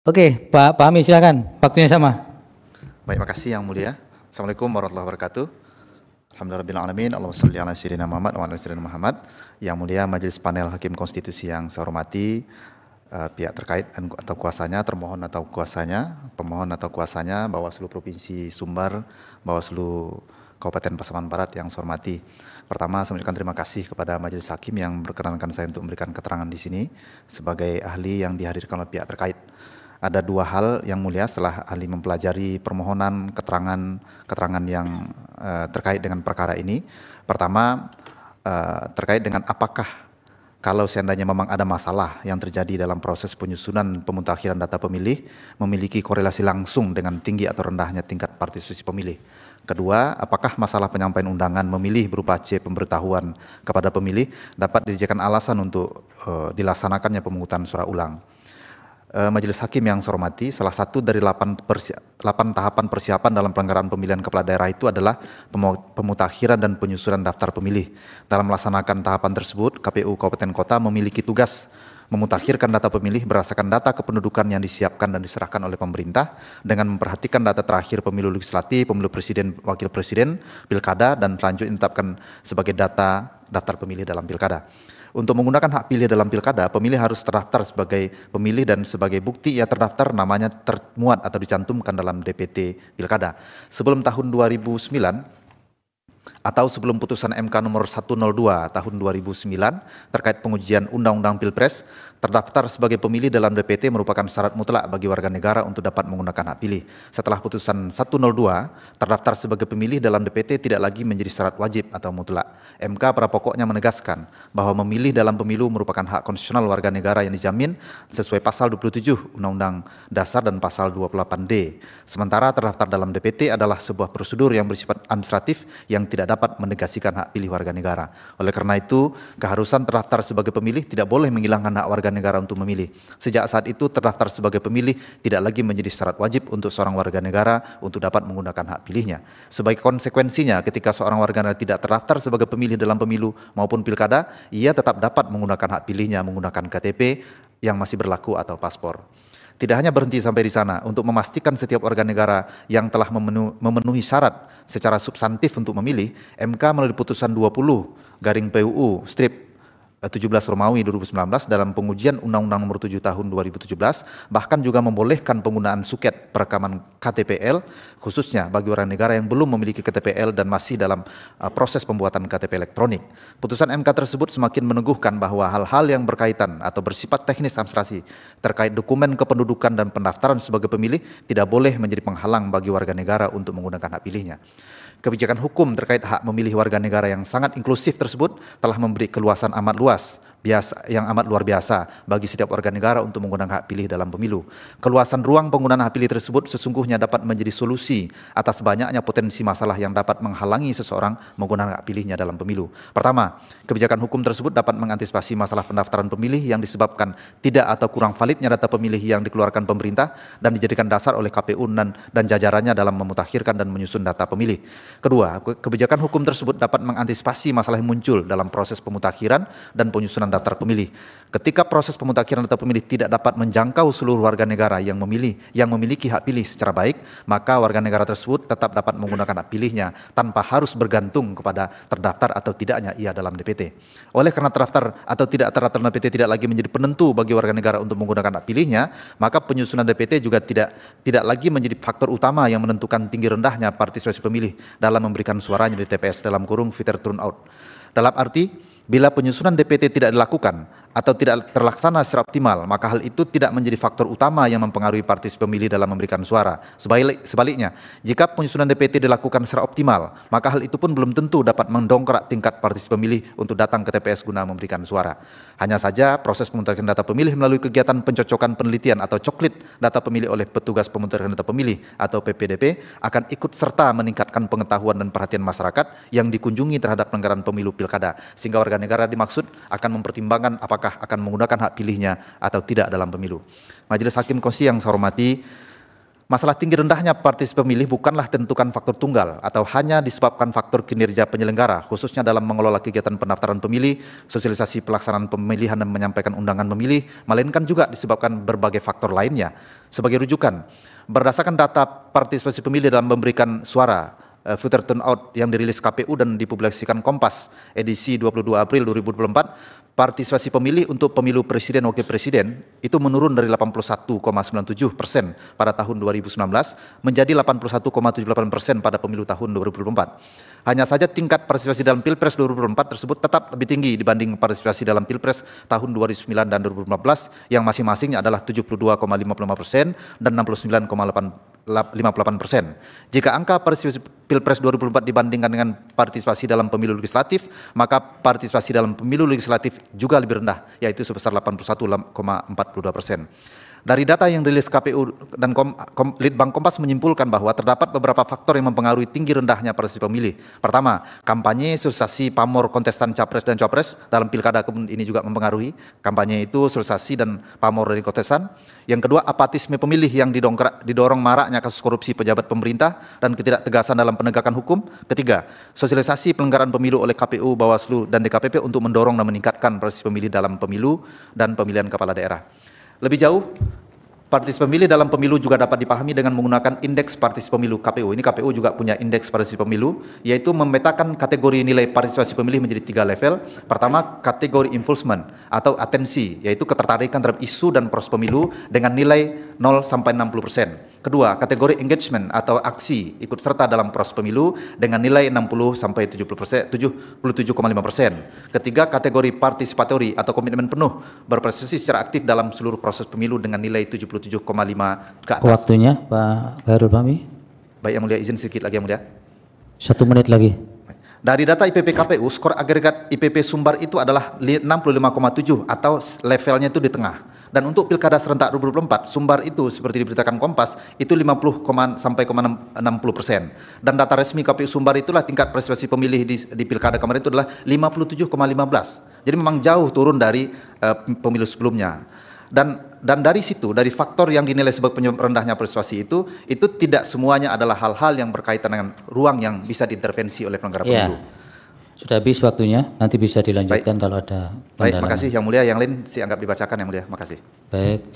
Oke, Pak Ami silakan. Waktunya sama. Baik, makasih Yang Mulia. Assalamualaikum warahmatullahi wabarakatuh. Alhamdulillahirrahmanirrahim. Allahumma sholli ala sayyidina Muhammad wa ala sayyidina Muhammad. Yang Mulia Majelis Panel Hakim Konstitusi yang saya hormati, pihak terkait atau kuasanya, termohon atau kuasanya, pemohon atau kuasanya, Bawaslu Provinsi Sumbar, Bawaslu Kabupaten Pasaman Barat yang saya hormati. Pertama, saya mengucapkan terima kasih kepada Majelis Hakim yang berkenankan saya untuk memberikan keterangan di sini sebagai ahli yang dihadirkan oleh pihak terkait. Ada dua hal yang mulia setelah ahli mempelajari permohonan keterangan yang terkait dengan perkara ini. Pertama, terkait dengan apakah kalau seandainya memang ada masalah yang terjadi dalam proses penyusunan pemutakhiran data pemilih memiliki korelasi langsung dengan tinggi atau rendahnya tingkat partisipasi pemilih. Kedua, apakah masalah penyampaian undangan memilih berupa C pemberitahuan kepada pemilih dapat dijadikan alasan untuk dilaksanakannya pemungutan suara ulang. Majelis Hakim yang saya hormati, salah satu dari 8 tahapan persiapan dalam pelanggaran pemilihan kepala daerah itu adalah pemutakhiran dan penyusunan daftar pemilih. Dalam melaksanakan tahapan tersebut, KPU Kabupaten Kota memiliki tugas memutakhirkan data pemilih berdasarkan data kependudukan yang disiapkan dan diserahkan oleh pemerintah dengan memperhatikan data terakhir pemilu legislatif, pemilu presiden, wakil presiden, pilkada, dan selanjutnya ditetapkan sebagai daftar pemilih dalam pilkada. Untuk menggunakan hak pilih dalam pilkada, pemilih harus terdaftar sebagai pemilih dan sebagai bukti ia terdaftar namanya termuat atau dicantumkan dalam DPT pilkada. Sebelum tahun 2009 atau sebelum putusan MK nomor 102 tahun 2009 terkait pengujian Undang-Undang Pilpres, terdaftar sebagai pemilih dalam DPT merupakan syarat mutlak bagi warga negara untuk dapat menggunakan hak pilih. Setelah putusan 102, terdaftar sebagai pemilih dalam DPT tidak lagi menjadi syarat wajib atau mutlak. MK pada pokoknya menegaskan bahwa memilih dalam pemilu merupakan hak konstitusional warga negara yang dijamin sesuai pasal 27 Undang-Undang Dasar dan pasal 28D. Sementara terdaftar dalam DPT adalah sebuah prosedur yang bersifat administratif yang tidak dapat menegasikan hak pilih warga negara. Oleh karena itu, keharusan terdaftar sebagai pemilih tidak boleh menghilangkan hak warga negara untuk memilih. Sejak saat itu, terdaftar sebagai pemilih tidak lagi menjadi syarat wajib untuk seorang warga negara untuk dapat menggunakan hak pilihnya. Sebagai konsekuensinya, ketika seorang warga negara tidak terdaftar sebagai pemilih dalam pemilu maupun pilkada, ia tetap dapat menggunakan hak pilihnya menggunakan KTP yang masih berlaku atau paspor. Tidak hanya berhenti sampai di sana, untuk memastikan setiap warga negara yang telah memenuhi syarat secara substantif untuk memilih, MK melalui putusan 20 garing PUU strip 17 Romawi 2019 dalam pengujian Undang-Undang Nomor 7 Tahun 2017 bahkan juga membolehkan penggunaan suket perekaman KTPL khususnya bagi warga negara yang belum memiliki KTPL dan masih dalam proses pembuatan KTP elektronik. Putusan MK tersebut semakin meneguhkan bahwa hal-hal yang berkaitan atau bersifat teknis administrasi terkait dokumen kependudukan dan pendaftaran sebagai pemilih tidak boleh menjadi penghalang bagi warga negara untuk menggunakan hak pilihnya. Kebijakan hukum terkait hak memilih warga negara yang sangat inklusif tersebut telah memberi keluasan amat luas yang amat luar biasa bagi setiap warga negara untuk menggunakan hak pilih dalam pemilu. Keluasan ruang penggunaan hak pilih tersebut sesungguhnya dapat menjadi solusi atas banyaknya potensi masalah yang dapat menghalangi seseorang menggunakan hak pilihnya dalam pemilu. Pertama, kebijakan hukum tersebut dapat mengantisipasi masalah pendaftaran pemilih yang disebabkan tidak atau kurang validnya data pemilih yang dikeluarkan pemerintah dan dijadikan dasar oleh KPU dan jajarannya dalam memutakhirkan dan menyusun data pemilih. Kedua, kebijakan hukum tersebut dapat mengantisipasi masalah yang muncul dalam proses pemutakhiran dan penyusunan daftar pemilih. Ketika proses pemutakhiran data pemilih tidak dapat menjangkau seluruh warga negara yang memiliki hak pilih secara baik, maka warga negara tersebut tetap dapat menggunakan hak pilihnya tanpa harus bergantung kepada terdaftar atau tidaknya ia dalam DPT. Oleh karena terdaftar atau tidak terdaftar dalam DPT tidak lagi menjadi penentu bagi warga negara untuk menggunakan hak pilihnya, maka penyusunan DPT juga tidak lagi menjadi faktor utama yang menentukan tinggi rendahnya partisipasi pemilih dalam memberikan suaranya di TPS dalam kurung filter turnout. Dalam arti, bila penyusunan DPT tidak dilakukan atau tidak terlaksana secara optimal, maka hal itu tidak menjadi faktor utama yang mempengaruhi partisipasi pemilih dalam memberikan suara. Sebaliknya, jika penyusunan DPT dilakukan secara optimal, maka hal itu pun belum tentu dapat mendongkrak tingkat partisipasi pemilih untuk datang ke TPS guna memberikan suara. Hanya saja proses pemutakhiran data pemilih melalui kegiatan pencocokan penelitian atau coklit data pemilih oleh petugas pemutakhiran data pemilih atau PPDP akan ikut serta meningkatkan pengetahuan dan perhatian masyarakat yang dikunjungi terhadap pelanggaran pemilu pilkada, sehingga warga negara dimaksud akan mempertimbangkan apakah akan menggunakan hak pilihnya atau tidak dalam pemilu. Majelis Hakim Konstitusi yang saya hormati, Masalah tinggi rendahnya partisipasi pemilih bukanlah tentukan faktor tunggal atau hanya disebabkan faktor kinerja penyelenggara, khususnya dalam mengelola kegiatan pendaftaran pemilih, sosialisasi pelaksanaan pemilihan dan menyampaikan undangan memilih, melainkan juga disebabkan berbagai faktor lainnya. Sebagai rujukan, berdasarkan data partisipasi pemilih dalam memberikan suara, voter turnout yang dirilis KPU dan dipublikasikan Kompas edisi 22 April 2024, partisipasi pemilih untuk pemilu presiden wakil presiden itu menurun dari 81,97% pada tahun 2019 menjadi 81,78% pada pemilu tahun 2024. Hanya saja tingkat partisipasi dalam Pilpres 2024 tersebut tetap lebih tinggi dibanding partisipasi dalam Pilpres tahun 2009 dan 2015 yang masing-masingnya adalah 72,55% dan 69,58%. Jika angka partisipasi Pilpres 2024 dibandingkan dengan partisipasi dalam pemilu legislatif, maka partisipasi dalam pemilu legislatif juga lebih rendah, yaitu sebesar 81,42%. Dari data yang dirilis KPU dan Litbang Kompas menyimpulkan bahwa terdapat beberapa faktor yang mempengaruhi tinggi rendahnya partisipasi pemilih. Pertama, kampanye, sosialisasi, pamor kontestan capres dan cawapres dalam pilkada ini juga mempengaruhi. Kampanye itu sosialisasi dan pamor dari kontestan. Yang kedua, apatisme pemilih yang didorong maraknya kasus korupsi pejabat pemerintah dan ketidaktegasan dalam penegakan hukum. Ketiga, sosialisasi pelanggaran pemilu oleh KPU, Bawaslu, dan DKPP untuk mendorong dan meningkatkan partisipasi pemilih dalam pemilu dan pemilihan kepala daerah. Lebih jauh, partisipasi pemilih dalam pemilu juga dapat dipahami dengan menggunakan indeks partisipasi pemilu KPU. Ini KPU juga punya indeks partisipasi pemilu, yaitu memetakan kategori nilai partisipasi pemilih menjadi 3 level. Pertama, kategori involvement atau atensi, yaitu ketertarikan terhadap isu dan proses pemilu dengan nilai 0 sampai 60%. Kedua, kategori engagement atau aksi ikut serta dalam proses pemilu dengan nilai 60 sampai 77,5%. Ketiga, kategori participatory atau komitmen penuh berpartisipasi secara aktif dalam seluruh proses pemilu dengan nilai 77,5 ke atas. Waktunya Pak Khairul Fahmi. Baik Yang Mulia, izin sedikit lagi Yang Mulia. 1 menit lagi. Dari data IPP KPU, skor agregat IPP Sumbar itu adalah 65,7 atau levelnya itu di tengah. Dan untuk pilkada serentak 2024, Sumbar itu seperti diberitakan Kompas itu 50 sampai 60%. Dan data resmi KPU Sumbar itulah tingkat partisipasi pemilih di pilkada kemarin itu adalah 57,15. Jadi memang jauh turun dari pemilu sebelumnya. Dan dari situ, dari faktor yang dinilai sebagai penyebab rendahnya partisipasi itu tidak semuanya adalah hal-hal yang berkaitan dengan ruang yang bisa diintervensi oleh penyelenggara pemilu. Sudah habis waktunya, nanti bisa dilanjutkan kalau ada pendalaman. Baik, makasih Yang Mulia. Yang lain sianggap dibacakan Yang Mulia. Makasih. Baik.